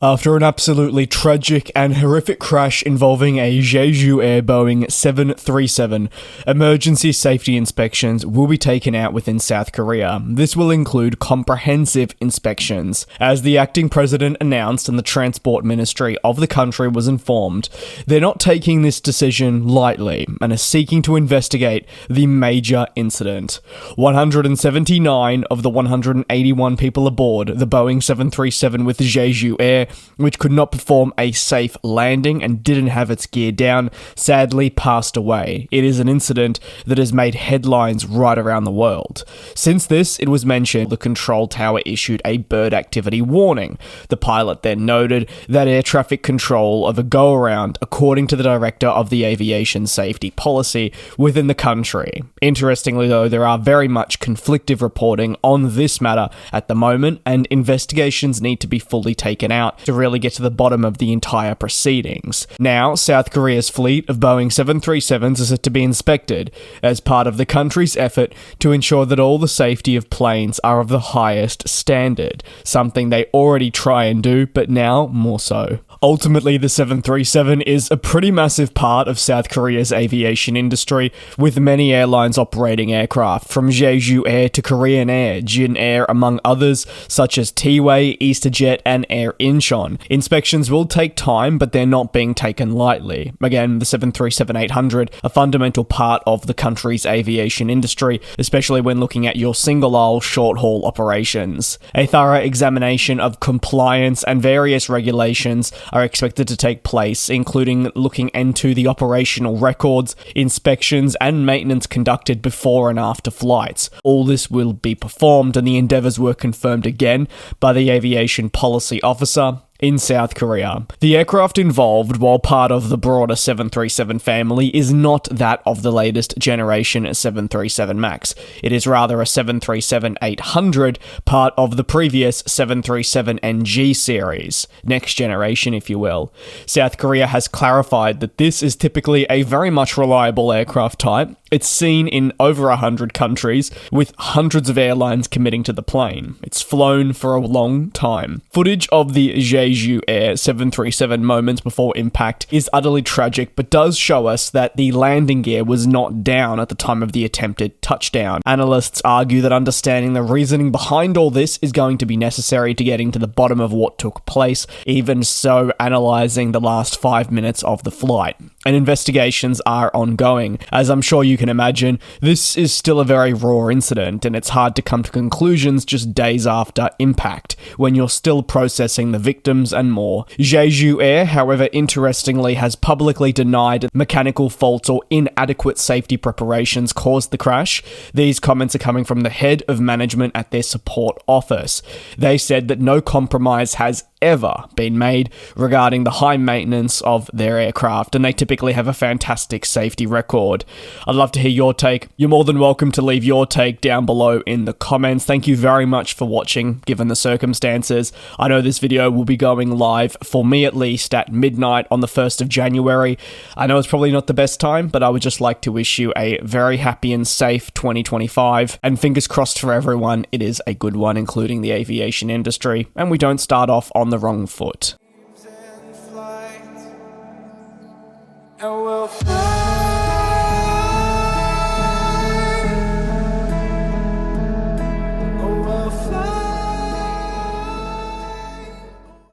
After an absolutely tragic and horrific crash involving a JejuAir Boeing 737, emergency safety inspections will be taken out within South Korea. This will include comprehensive inspections. As the acting president announced and the transport ministry of the country was informed, they're not taking this decision lightly and are seeking to investigate the major incident. 179 of the 181 people aboard the Boeing 737 with JejuAir, which could not perform a safe landing and didn't have its gear down, sadly passed away. It is an incident that has made headlines right around the world. Since this, it was mentioned the control tower issued a bird activity warning. The pilot then noted that air traffic control of a go-around, according to the director of the aviation safety policy within the country. Interestingly though, there are very much conflicting reporting on this matter at the moment, and investigations need to be fully taken out to really get to the bottom of the entire proceedings. Now, South Korea's fleet of Boeing 737s is set to be inspected as part of the country's effort to ensure that all the safety of planes are of the highest standard, something they already try and do, but now more so. Ultimately, the 737 is a pretty massive part of South Korea's aviation industry, with many airlines operating aircraft, from JejuAir to Korean Air, JejuAir among others, such as T-Way, EasterJet, and Air Incheon. Inspections will take time, but they're not being taken lightly. Again, the 737-800, a fundamental part of the country's aviation industry, especially when looking at your single-aisle short-haul operations. A thorough examination of compliance and various regulations are expected to take place, including looking into the operational records, inspections, and maintenance conducted before and after flights. All this will be performed, and the endeavours were confirmed again by the aviation policy officer in South Korea. The aircraft involved, while part of the broader 737 family, is not that of the latest generation 737 MAX. It is rather a 737-800, part of the previous 737NG series, next generation if you will. South Korea has clarified that this is typically a very much reliable aircraft type. It's seen in over 100 countries, with hundreds of airlines committing to the plane. It's flown for a long time. Footage of the JejuAir 737 moments before impact is utterly tragic, but does show us that the landing gear was not down at the time of the attempted touchdown. Analysts argue that understanding the reasoning behind all this is going to be necessary to getting to the bottom of what took place, even so analysing the last 5 minutes of the flight. And investigations are ongoing. As I'm sure you can imagine, this is still a very raw incident, and it's hard to come to conclusions just days after impact, when you're still processing the victims and more. JejuAir, however, interestingly, has publicly denied mechanical faults or inadequate safety preparations caused the crash. These comments are coming from the head of management at their support office. They said that no compromise has ever been made regarding the high maintenance of their aircraft, and they typically have a fantastic safety record. I'd love to hear your take. You're more than welcome to leave your take down below in the comments. Thank you very much for watching, given the circumstances. I know this video will be going live, for me at least, at midnight on the 1st of January. I know it's probably not the best time, but I would just like to wish you a very happy and safe 2025, and fingers crossed for everyone, it is a good one, including the aviation industry, and we don't start off on the wrong foot. And we'll fly.